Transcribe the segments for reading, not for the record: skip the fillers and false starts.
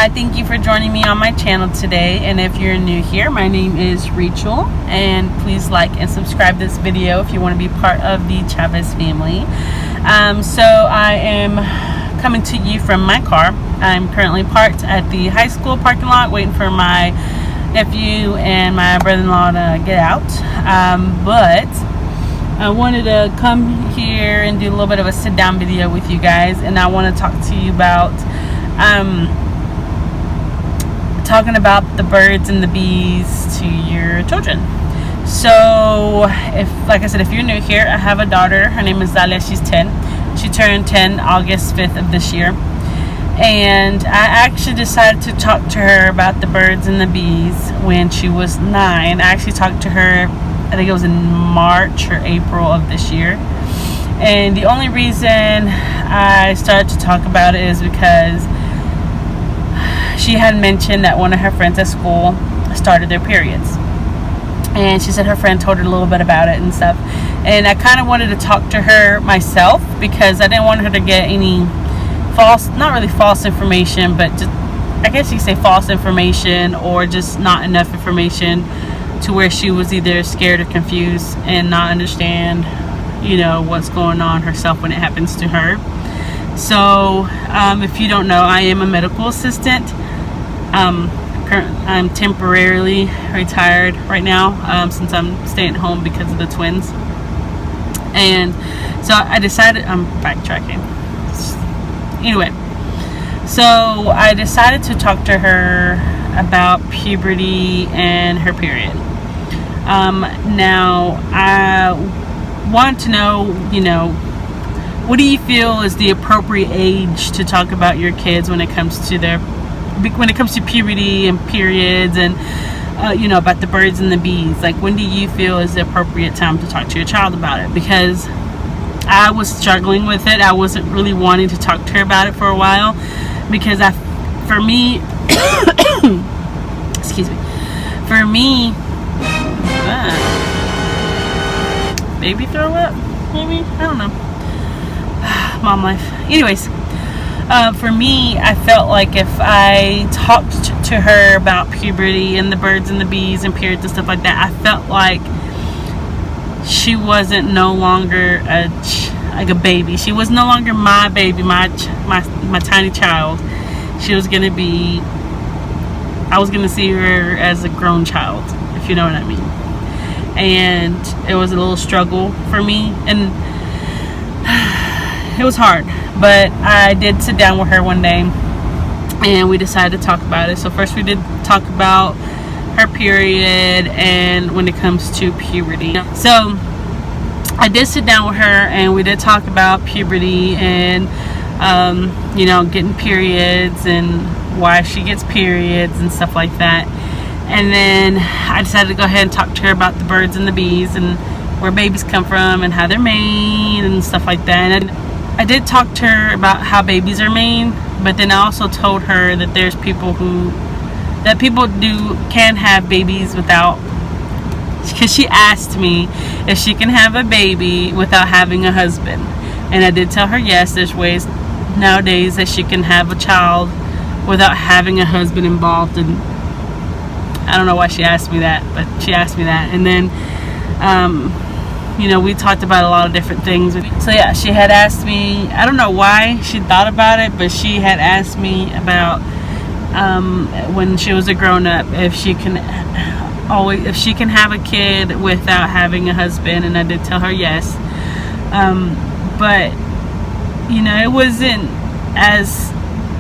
Hi, thank you for joining me on my channel today. And if you're new here, my name is Rachel, and please like and subscribe this video if you want to be part of the Chavez family. So I am coming to you from my car. I'm currently parked at the high school parking lot waiting for my nephew and my brother-in-law to get out. But I wanted to come here and do a little bit of a sit-down video with you guys, and I want to talk to you about talking about the birds and the bees to your children. So, like I said, if you're new here, I have a daughter. Her name is Dalia. She's 10. She turned 10 August 5th of this year. And I actually decided to talk to her about the birds and the bees when she was 9. I actually talked to her, I think it was in March or April of this year. And the only reason I started to talk about it is because she had mentioned that one of her friends at school started their periods. And she said her friend told her a little bit about it and stuff. And I kind of wanted to talk to her myself because I didn't want her to get any false, not really false information, but just, I guess you could say false information, or just not enough information to where she was either scared or confused and not understand, you know, what's going on herself when it happens to her. So if you don't know, I am a medical assistant. I'm temporarily retired right now, since I'm staying home because of the twins. And so I decided, I'm backtracking. Anyway, so I decided to talk to her about puberty and her period. Now, I want to know, you know, what do you feel is the appropriate age to talk about your kids when it comes to puberty and periods, and you know, about the birds and the bees? Like, when do you feel is the appropriate time to talk to your child about it? Because I was struggling with it. I wasn't really wanting to talk to her about it for a while, because for me, excuse me, for me, baby throw up, maybe, I don't know. Mom life. Anyways, for me, I felt like if I talked to her about puberty and the birds and the bees and periods and stuff like that, I felt like she wasn't no longer like a baby. She was no longer my baby, my tiny child. She was gonna be, I was gonna see her as a grown child, if you know what I mean. And it was a little struggle for me, and it was hard, but I did sit down with her one day and we decided to talk about it. So first we did talk about her period and when it comes to puberty. So I did sit down with her and we did talk about puberty and you know, getting periods and why she gets periods and stuff like that. And then I decided to go ahead and talk to her about the birds and the bees and where babies come from and how they're made and stuff like that. And I did talk to her about how babies are made, but then I also told her that there's people can have babies without, because she asked me if she can have a baby without having a husband. And I did tell her, yes, there's ways nowadays that she can have a child without having a husband involved. And I don't know why she asked me that, but she asked me that. And then you know, we talked about a lot of different things. So yeah, she had asked me, I don't know why she thought about it, but she had asked me about when she was a grown-up, if she can have a kid without having a husband. And I did tell her yes. But you know, it wasn't as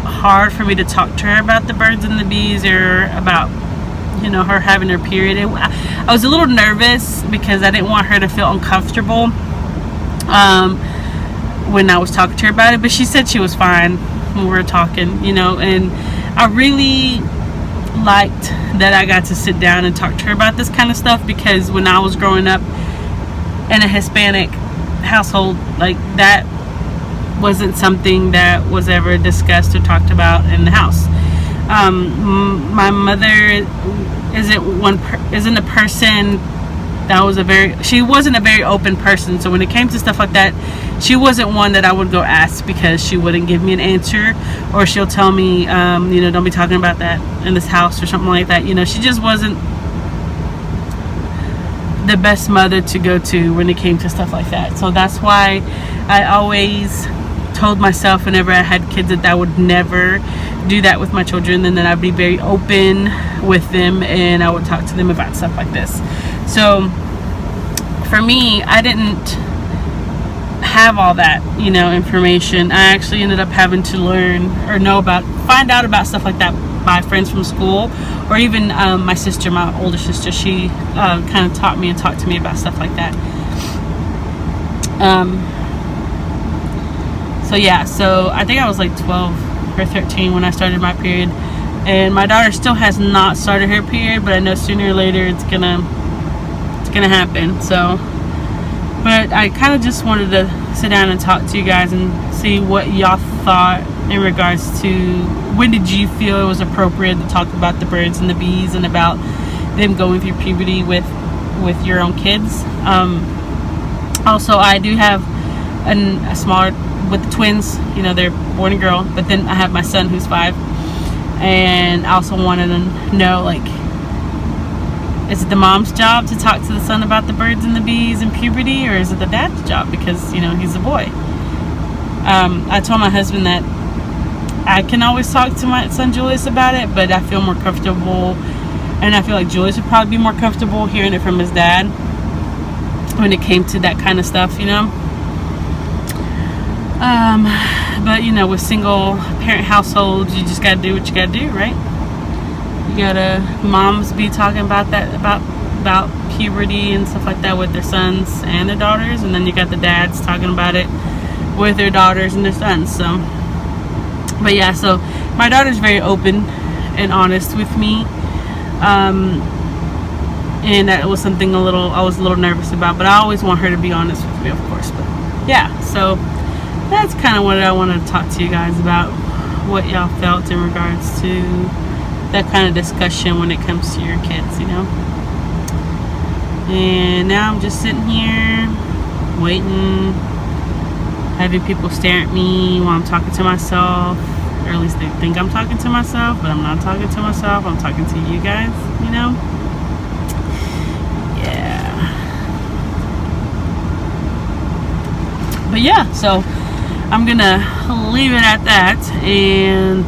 hard for me to talk to her about the birds and the bees, or about, you know, her having her period. I was a little nervous because I didn't want her to feel uncomfortable when I was talking to her about it, but she said she was fine when we were talking, you know. And I really liked that I got to sit down and talk to her about this kind of stuff, because when I was growing up in a Hispanic household, like, that wasn't something that was ever discussed or talked about in the house. My mother isn't a person She wasn't a very open person. So when it came to stuff like that, she wasn't one that I would go ask, because she wouldn't give me an answer, or she'll tell me, don't be talking about that in this house or something like that. She just wasn't the best mother to go to when it came to stuff like that. So that's why I always told myself whenever I had kids that I would never do that with my children, and then I'd be very open with them and I would talk to them about stuff like this. So for me, I didn't have all that information. I actually ended up having to learn or find out about stuff like that by friends from school, or even my sister, my older sister. She kind of taught me and talked to me about stuff like that. So I think I was like 12 or 13 when I started my period, and my daughter still has not started her period, but I know sooner or later it's gonna happen. So, but I kind of just wanted to sit down and talk to you guys and see what y'all thought in regards to when did you feel it was appropriate to talk about the birds and the bees and about them going through puberty with your own kids. Also, I do have a smaller with the twins. They're boy and girl, but then I have my son who's 5, and I also wanted to know, like, is it the mom's job to talk to the son about the birds and the bees and puberty, or is it the dad's job because he's a boy? I told my husband that I can always talk to my son Julius about it, but I feel more comfortable, and I feel like Julius would probably be more comfortable hearing it from his dad when it came to that kind of stuff, but with single parent households, you just gotta do what you gotta do, right? You gotta moms be talking about that, about puberty and stuff like that with their sons and their daughters, and then you got the dads talking about it with their daughters and their sons. So, but yeah, so my daughter's very open and honest with me, and that was something I was a little nervous about, but I always want her to be honest with me, of course. But yeah, so that's kind of what I wanted to talk to you guys about, what y'all felt in regards to that kind of discussion when it comes to your kids, And now I'm just sitting here waiting, having people stare at me while I'm talking to myself, or at least they think I'm talking to myself, but I'm not talking to myself. I'm talking to you guys, Yeah. But yeah, so I'm gonna leave it at that, and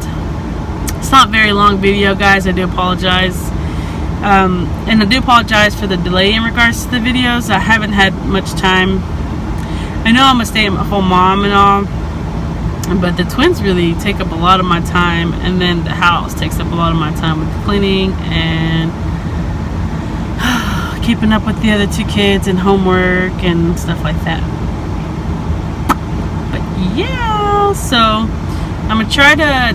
it's not a very long video, guys. I do apologize, and I do apologize for the delay in regards to the videos. I haven't had much time. I know I'm a stay-at-home mom and all, but the twins really take up a lot of my time, and then the house takes up a lot of my time with the cleaning and keeping up with the other 2 kids and homework and stuff like that. Yeah, so I'm gonna try to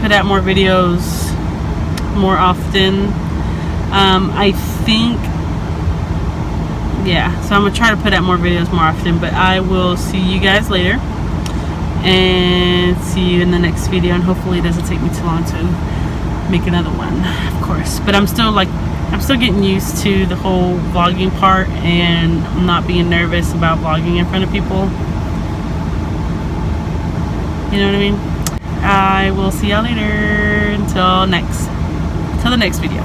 put out more videos more often. I think, yeah, so I'm gonna try to put out more videos more often, but I will see you guys later and see you in the next video, and hopefully it doesn't take me too long to make another one, of course. But I'm still getting used to the whole vlogging part and not being nervous about vlogging in front of people. You know what I mean? I will see y'all later until the next video.